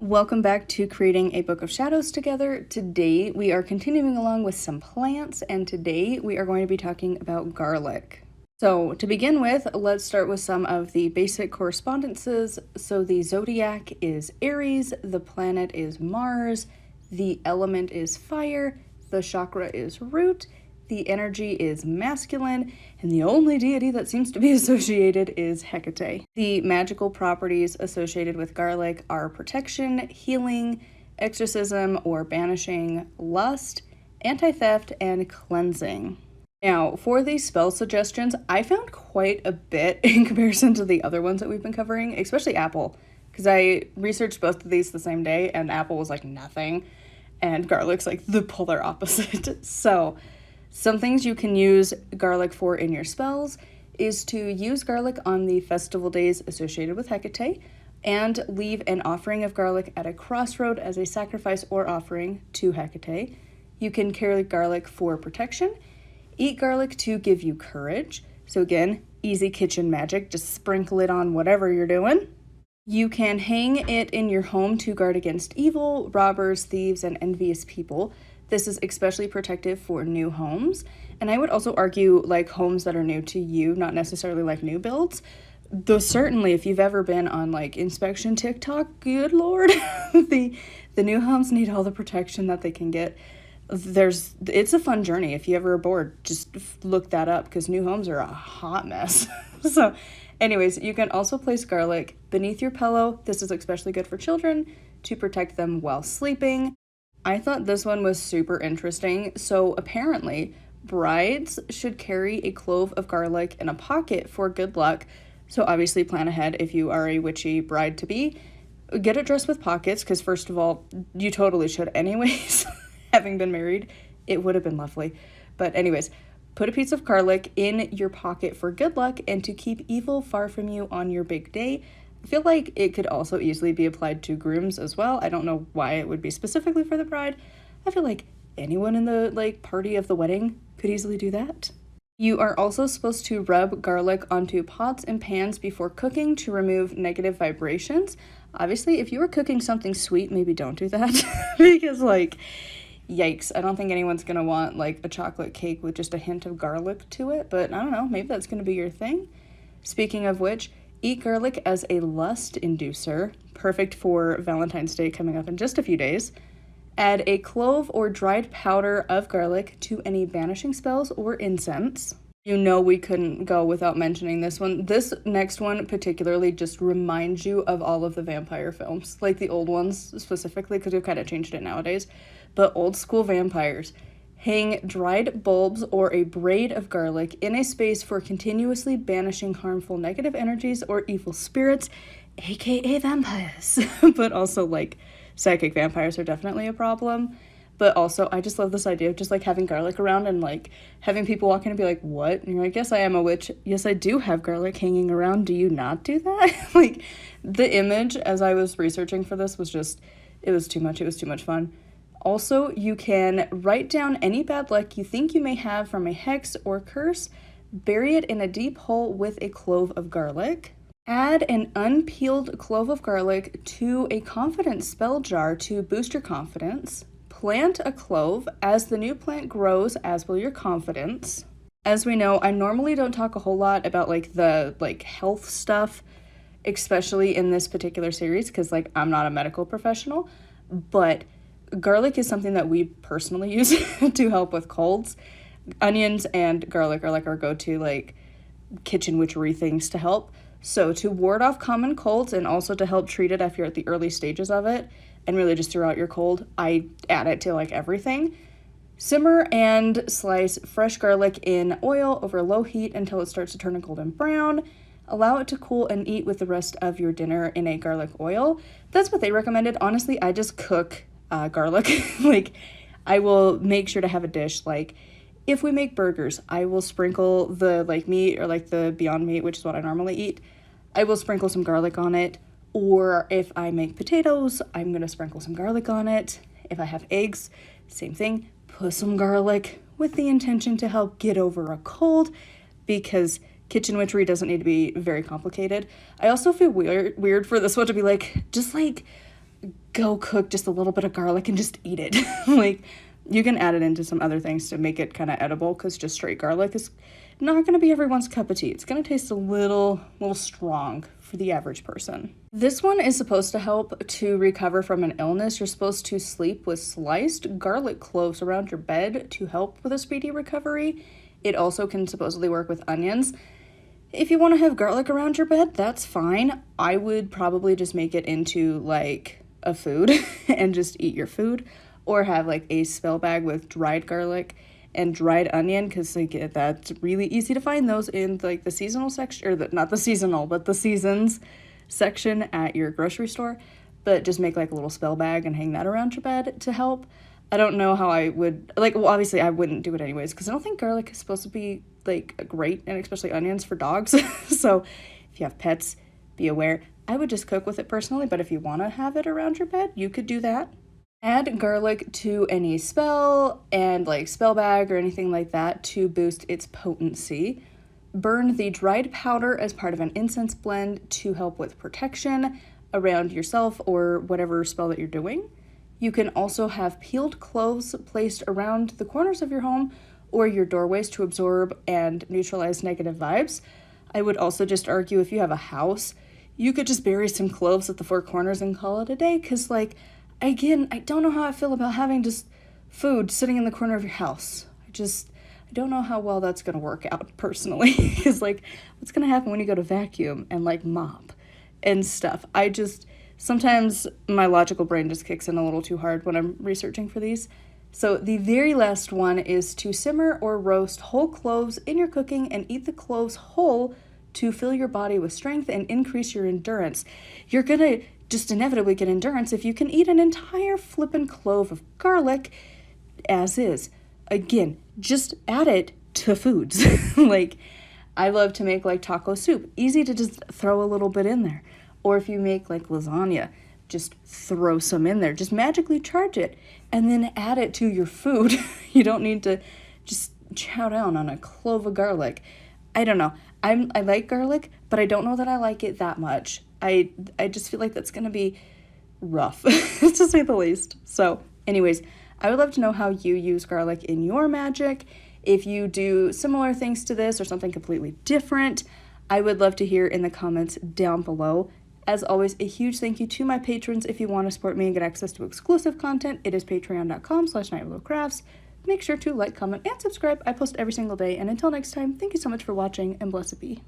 Welcome back to creating a book of shadows together. Today we are continuing along with some plants, and today we are going to be talking about garlic. So to begin with, let's start with some of the basic correspondences. So the zodiac is Aries, the planet is Mars, the element is fire, the chakra is root, the energy is masculine, and the only deity that seems to be associated is Hecate. The magical properties associated with garlic are protection, healing, exorcism or banishing, lust, anti-theft, and cleansing. Now, for these spell suggestions, I found quite a bit in comparison to the other ones that we've been covering, especially apple, because I researched both of these the same day, and apple was like nothing, and garlic's like the polar opposite. So some things you can use garlic for in your spells is to use garlic on the festival days associated with Hecate and leave an offering of garlic at a crossroad as a sacrifice or offering to Hecate. You can carry garlic for protection, eat garlic to give you courage. So again, easy kitchen magic, just sprinkle it on whatever you're doing. You can hang it in your home to guard against evil, robbers, thieves, and envious people. This is especially protective for new homes, and I would also argue like homes that are new to you, not necessarily like new builds. Though certainly if you've ever been on like inspection TikTok, good lord, the new homes need all the protection that they can get. It's a fun journey. If you ever are bored, just look that up because new homes are a hot mess. So anyways, you can also place garlic beneath your pillow. This is especially good for children to protect them while sleeping. I thought this one was super interesting. So apparently, brides should carry a clove of garlic in a pocket for good luck. So obviously plan ahead if you are a witchy bride-to-be. Get it dressed with pockets, because first of all, you totally should anyways. Having been married, it would have been lovely. But anyways, put a piece of garlic in your pocket for good luck and to keep evil far from you on your big day. I feel like it could also easily be applied to grooms as well. I don't know why it would be specifically for the bride. I feel like anyone in the party of the wedding could easily do that. You are also supposed to rub garlic onto pots and pans before cooking to remove negative vibrations. Obviously, if you were cooking something sweet, maybe don't do that because yikes, I don't think anyone's gonna want like a chocolate cake with just a hint of garlic to it, but I don't know, maybe that's gonna be your thing. Speaking of which, eat garlic as a lust inducer, perfect for Valentine's Day coming up in just a few days. Add a clove or dried powder of garlic to any banishing spells or incense. You know we couldn't go without mentioning this one. This next one particularly just reminds you of all of the vampire films, like the old ones specifically, because we've kind of changed it nowadays. But old school vampires. Hang dried bulbs or a braid of garlic in a space for continuously banishing harmful negative energies or evil spirits, aka vampires. But also like psychic vampires are definitely a problem. But also I just love this idea of just like having garlic around and like having people walk in and be like, what? And you're like, yes, I am a witch. Yes, I do have garlic hanging around. Do you not do that? Like the image as I was researching for this was just, it was too much. It was too much fun. Also, you can write down any bad luck you think you may have from a hex or curse, bury it in a deep hole with a clove of garlic, add an unpeeled clove of garlic to a confidence spell jar to boost your confidence, plant a clove. As the new plant grows, as will your confidence. As we know, I normally don't talk a whole lot about the health stuff, especially in this particular series, because I'm not a medical professional, but garlic is something that we personally use to help with colds. Onions and garlic are our go-to kitchen witchery things to help. So to ward off common colds and also to help treat it if you're at the early stages of it and really just throughout your cold, I add it to everything. Simmer and slice fresh garlic in oil over low heat until it starts to turn a golden brown. Allow it to cool and eat with the rest of your dinner in a garlic oil. That's what they recommended. Honestly, I just cook garlic. I will make sure to have a dish. If we make burgers, I will sprinkle the meat or the Beyond Meat, which is what I normally eat. I will sprinkle some garlic on it. Or if I make potatoes, I'm gonna sprinkle some garlic on it. If I have eggs, same thing. Put some garlic with the intention to help get over a cold, because kitchen witchery doesn't need to be very complicated. I also feel weird for this one to be just go cook just a little bit of garlic and just eat it. Like, you can add it into some other things to make it kind of edible, because just straight garlic is not going to be everyone's cup of tea. It's going to taste a little strong for the average person. This one is supposed to help to recover from an illness. You're supposed to sleep with sliced garlic cloves around your bed to help with a speedy recovery. It also can supposedly work with onions. If you want to have garlic around your bed, that's fine. I would probably just make it into like a food and just eat your food, or have like a spell bag with dried garlic and dried onion, because like that's really easy to find those in like the seasonal section, or not the seasonal, but the seasons section at your grocery store. But just make like a little spell bag and hang that around your bed to help. I don't know how I would, like, well, obviously I wouldn't do it anyways, because I don't think garlic is supposed to be like great, and especially onions, for dogs. So if you have pets, be aware. I would just cook with it personally, but if you want to have it around your bed, you could do that. Add garlic to any spell and like spell bag or anything like that to boost its potency. Burn the dried powder as part of an incense blend to help with protection around yourself or whatever spell that you're doing. You can also have peeled cloves placed around the corners of your home or your doorways to absorb and neutralize negative vibes. I would also just argue, if you have a house, you could just bury some cloves at the four corners and call it a day, because like, again, I don't know how I feel about having just food sitting in the corner of your house. I don't know how well that's going to work out personally, because like, what's going to happen when you go to vacuum and like mop and stuff? Sometimes my logical brain just kicks in a little too hard when I'm researching for these. So the very last one is to simmer or roast whole cloves in your cooking and eat the cloves whole to fill your body with strength and increase your endurance. You're gonna just inevitably get endurance if you can eat an entire flippin' clove of garlic as is. Again, just add it to foods. Like, I love to make like taco soup. Easy to just throw a little bit in there. Or if you make like lasagna, just throw some in there. Just magically charge it and then add it to your food. You don't need to just chow down on a clove of garlic. I don't know. I like garlic, but I don't know that I like it that much. I just feel like that's going to be rough, to say the least. So anyways, I would love to know how you use garlic in your magic. If you do similar things to this or something completely different, I would love to hear in the comments down below. As always, a huge thank you to my patrons. If you want to support me and get access to exclusive content, it is patreon.com/nightyllowcrafts. Make sure to like, comment, and subscribe. I post every single day. And until next time, thank you so much for watching, and blessed be.